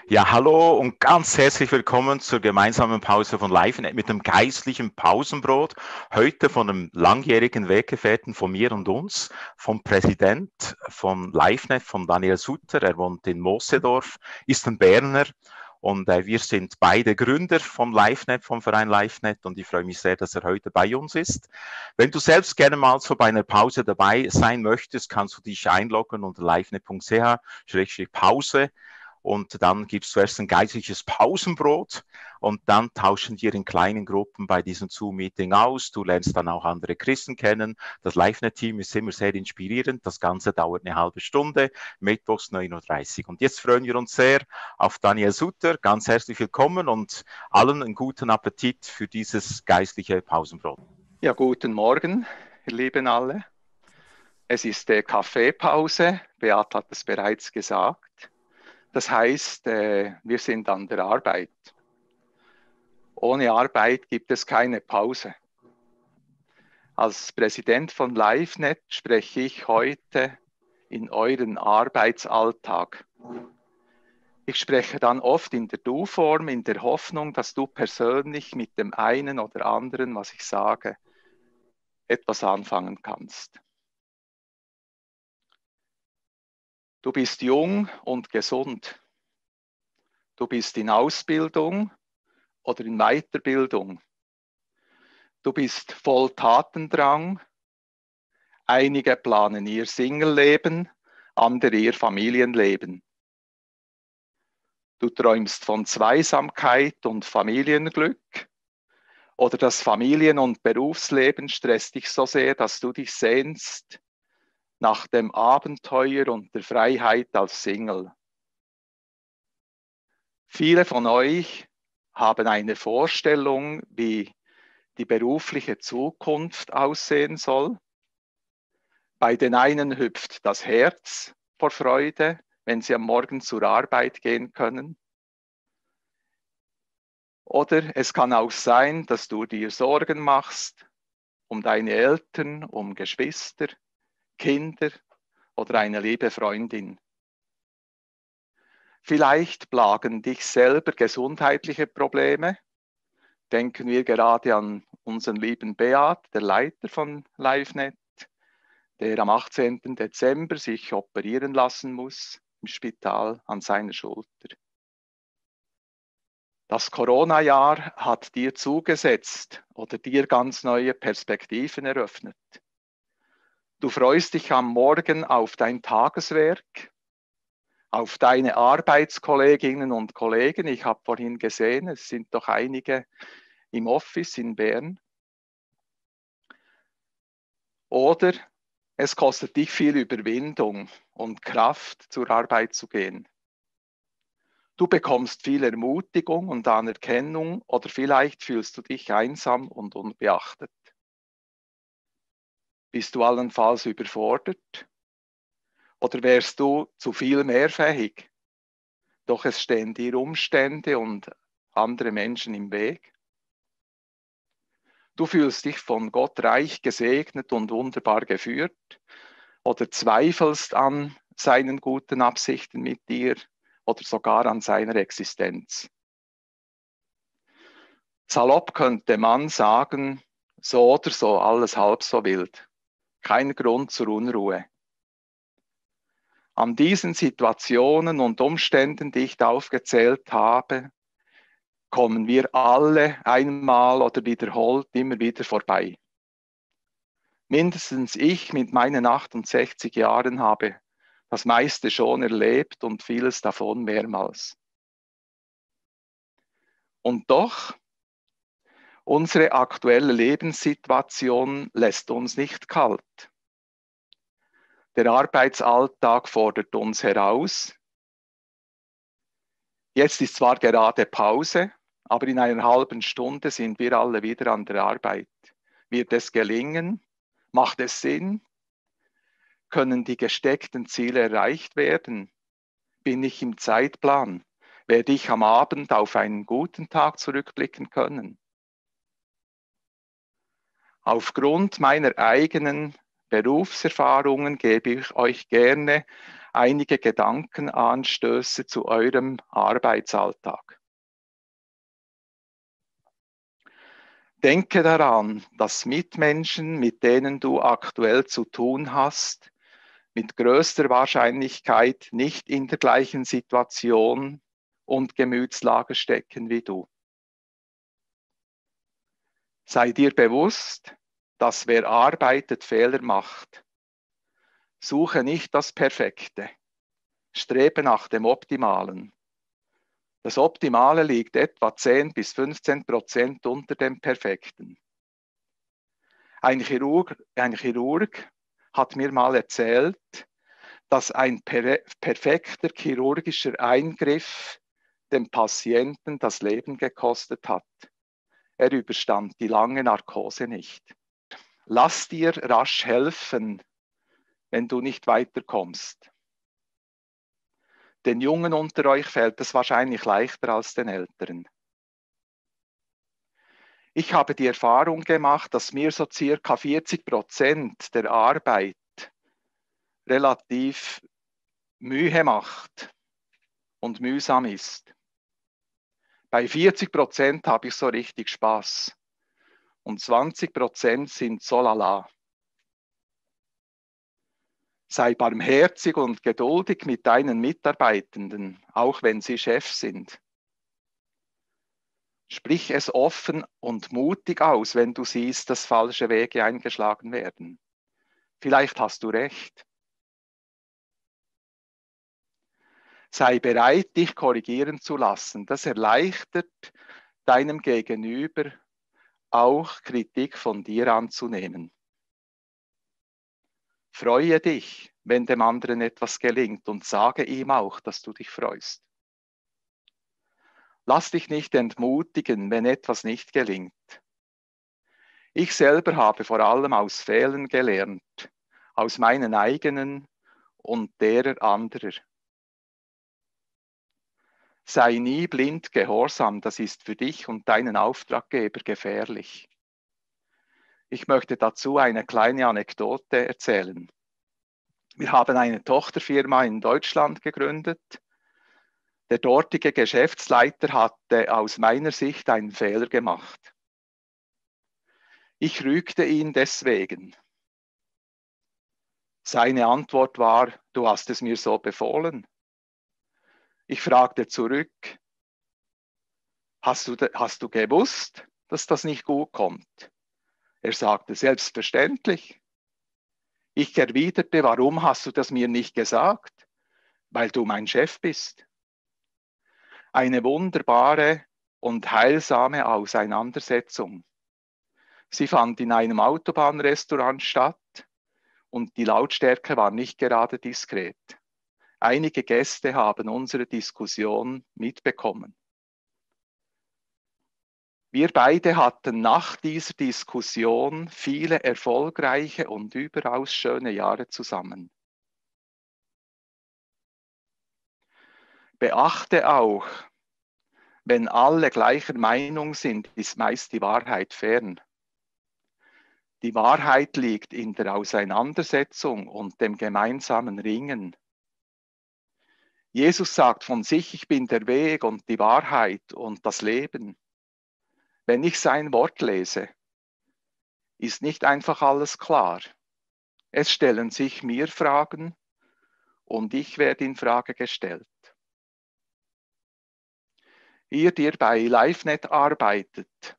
Ja, hallo und ganz herzlich willkommen zur gemeinsamen Pause von LiveNet mit dem geistlichen Pausenbrot. Heute von einem langjährigen Weggefährten von mir und uns, vom Präsident von LiveNet, von Daniel Sutter. Er wohnt in Moosseedorf, ist ein Berner und wir sind beide Gründer vom LiveNet, vom Verein LiveNet und ich freue mich sehr, dass er heute bei uns ist. Wenn du selbst gerne mal so bei einer Pause dabei sein möchtest, kannst du dich einloggen unter livenet.ch/Pause. Und dann gibt es zuerst ein geistliches Pausenbrot und dann tauschen wir in kleinen Gruppen bei diesem Zoom-Meeting aus. Du lernst dann auch andere Christen kennen. Das LiveNet-Team ist immer sehr inspirierend. Das Ganze dauert eine halbe Stunde, mittwochs 9:30 Uhr. Und jetzt freuen wir uns sehr auf Daniel Sutter. Ganz herzlich willkommen und allen einen guten Appetit für dieses geistliche Pausenbrot. Ja, guten Morgen, ihr Lieben alle. Es ist Kaffeepause. Beat hat es bereits gesagt. Das heißt, wir sind an der Arbeit. Ohne Arbeit gibt es keine Pause. Als Präsident von LiveNet spreche ich heute in euren Arbeitsalltag. Ich spreche dann oft in der Du-Form, in der Hoffnung, dass du persönlich mit dem einen oder anderen, was ich sage, etwas anfangen kannst. Du bist jung und gesund. Du bist in Ausbildung oder in Weiterbildung. Du bist voll Tatendrang. Einige planen ihr Singleleben, andere ihr Familienleben. Du träumst von Zweisamkeit und Familienglück. Oder das Familien- und Berufsleben stresst dich so sehr, dass du dich sehnst nach dem Abenteuer und der Freiheit als Single. Viele von euch haben eine Vorstellung, wie die berufliche Zukunft aussehen soll. Bei den einen hüpft das Herz vor Freude, wenn sie am Morgen zur Arbeit gehen können. Oder es kann auch sein, dass du dir Sorgen machst um deine Eltern, um Geschwister, Kinder oder eine liebe Freundin. Vielleicht plagen dich selber gesundheitliche Probleme. Denken wir gerade an unseren lieben Beat, der Leiter von LiveNet, der am 18. Dezember sich operieren lassen muss im Spital an seiner Schulter. Das Corona-Jahr hat dir zugesetzt oder dir ganz neue Perspektiven eröffnet. Du freust dich am Morgen auf dein Tageswerk, auf deine Arbeitskolleginnen und Kollegen. Ich habe vorhin gesehen, es sind doch einige im Office in Bern. Oder es kostet dich viel Überwindung und Kraft, zur Arbeit zu gehen. Du bekommst viel Ermutigung und Anerkennung oder vielleicht fühlst du dich einsam und unbeachtet. Bist du allenfalls überfordert? Oder wärst du zu viel mehr fähig? Doch es stehen dir Umstände und andere Menschen im Weg. Du fühlst dich von Gott reich gesegnet und wunderbar geführt oder zweifelst an seinen guten Absichten mit dir oder sogar an seiner Existenz. Salopp könnte man sagen, so oder so, alles halb so wild. Kein Grund zur Unruhe. An diesen Situationen und Umständen, die ich da aufgezählt habe, kommen wir alle einmal oder wiederholt immer wieder vorbei. Mindestens ich mit meinen 68 Jahren habe das meiste schon erlebt und vieles davon mehrmals. Und doch, unsere aktuelle Lebenssituation lässt uns nicht kalt. Der Arbeitsalltag fordert uns heraus. Jetzt ist zwar gerade Pause, aber in einer halben Stunde sind wir alle wieder an der Arbeit. Wird es gelingen? Macht es Sinn? Können die gesteckten Ziele erreicht werden? Bin ich im Zeitplan? Werde ich am Abend auf einen guten Tag zurückblicken können? Aufgrund meiner eigenen Berufserfahrungen gebe ich euch gerne einige Gedankenanstöße zu eurem Arbeitsalltag. Denke daran, dass Mitmenschen, mit denen du aktuell zu tun hast, mit größter Wahrscheinlichkeit nicht in der gleichen Situation und Gemütslage stecken wie du. Sei dir bewusst, dass wer arbeitet, Fehler macht. Suche nicht das Perfekte. Strebe nach dem Optimalen. Das Optimale liegt etwa 10-15% unter dem Perfekten. Ein Chirurg hat mir mal erzählt, dass ein perfekter chirurgischer Eingriff dem Patienten das Leben gekostet hat. Er überstand die lange Narkose nicht. Lass dir rasch helfen, wenn du nicht weiterkommst. Den Jungen unter euch fällt es wahrscheinlich leichter als den Älteren. Ich habe die Erfahrung gemacht, dass mir so circa 40% der Arbeit relativ Mühe macht und mühsam ist. Bei 40% habe ich so richtig Spaß und 20% sind so lala. Sei barmherzig und geduldig mit deinen Mitarbeitenden, auch wenn sie Chef sind. Sprich es offen und mutig aus, wenn du siehst, dass falsche Wege eingeschlagen werden. Vielleicht hast du recht. Sei bereit, dich korrigieren zu lassen. Das erleichtert deinem Gegenüber auch Kritik von dir anzunehmen. Freue dich, wenn dem anderen etwas gelingt und sage ihm auch, dass du dich freust. Lass dich nicht entmutigen, wenn etwas nicht gelingt. Ich selber habe vor allem aus Fehlern gelernt, aus meinen eigenen und derer anderer. Sei nie blind gehorsam, das ist für dich und deinen Auftraggeber gefährlich. Ich möchte dazu eine kleine Anekdote erzählen. Wir haben eine Tochterfirma in Deutschland gegründet. Der dortige Geschäftsleiter hatte aus meiner Sicht einen Fehler gemacht. Ich rügte ihn deswegen. Seine Antwort war, du hast es mir so befohlen. Ich fragte zurück, hast du gewusst, dass das nicht gut kommt? Er sagte, selbstverständlich. Ich erwiderte, warum hast du das mir nicht gesagt? Weil du mein Chef bist. Eine wunderbare und heilsame Auseinandersetzung. Sie fand in einem Autobahnrestaurant statt und die Lautstärke war nicht gerade diskret. Einige Gäste haben unsere Diskussion mitbekommen. Wir beide hatten nach dieser Diskussion viele erfolgreiche und überaus schöne Jahre zusammen. Beachte auch, wenn alle gleicher Meinung sind, ist meist die Wahrheit fern. Die Wahrheit liegt in der Auseinandersetzung und dem gemeinsamen Ringen. Jesus sagt von sich, ich bin der Weg und die Wahrheit und das Leben. Wenn ich sein Wort lese, ist nicht einfach alles klar. Es stellen sich mir Fragen und ich werde in Frage gestellt. Ihr, die bei LiveNet arbeitet,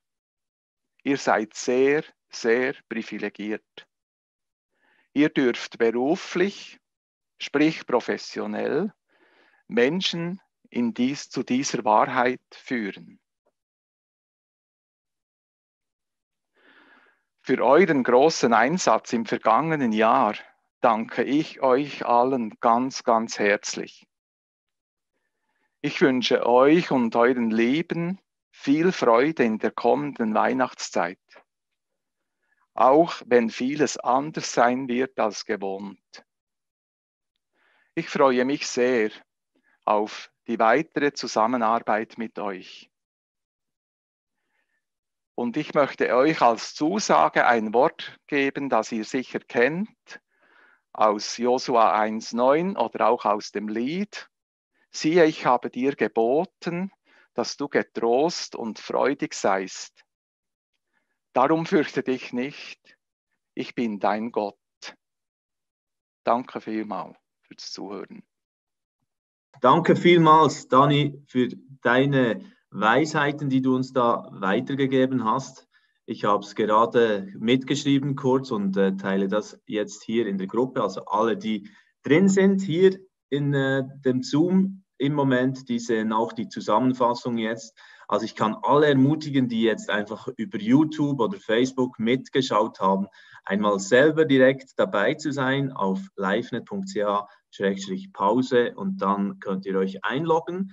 ihr seid sehr, sehr privilegiert. Ihr dürft beruflich, sprich professionell, Menschen zu dieser Wahrheit führen. Für euren großen Einsatz im vergangenen Jahr danke ich euch allen ganz, ganz herzlich. Ich wünsche euch und euren Lieben viel Freude in der kommenden Weihnachtszeit, auch wenn vieles anders sein wird als gewohnt. Ich freue mich sehr auf die weitere Zusammenarbeit mit euch. Und ich möchte euch als Zusage ein Wort geben, das ihr sicher kennt, aus Josua 1,9 oder auch aus dem Lied. Siehe, ich habe dir geboten, dass du getrost und freudig seist. Darum fürchte dich nicht, ich bin dein Gott. Danke vielmals fürs Zuhören. Danke vielmals, Dani, für deine Weisheiten, die du uns da weitergegeben hast. Ich habe es gerade mitgeschrieben kurz und teile das jetzt hier in der Gruppe. Also alle, die drin sind hier in dem Zoom im Moment, die sehen auch die Zusammenfassung jetzt. Also ich kann alle ermutigen, die jetzt einfach über YouTube oder Facebook mitgeschaut haben, einmal selber direkt dabei zu sein auf livenet.ch/Pause und dann könnt ihr euch einloggen.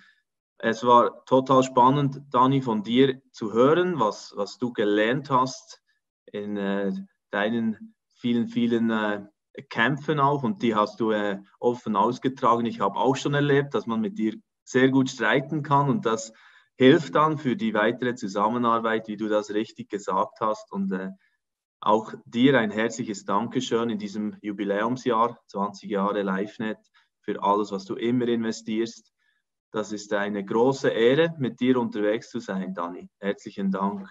Es war total spannend, Dani, von dir zu hören, was du gelernt hast in deinen vielen Kämpfen auch, und die hast du offen ausgetragen. Ich habe auch schon erlebt, dass man mit dir sehr gut streiten kann, und das hilft dann für die weitere Zusammenarbeit, wie du das richtig gesagt hast. Und auch dir ein herzliches Dankeschön in diesem Jubiläumsjahr, 20 Jahre LiveNet, für alles, was du immer investierst. Das ist eine große Ehre, mit dir unterwegs zu sein, Dani. Herzlichen Dank.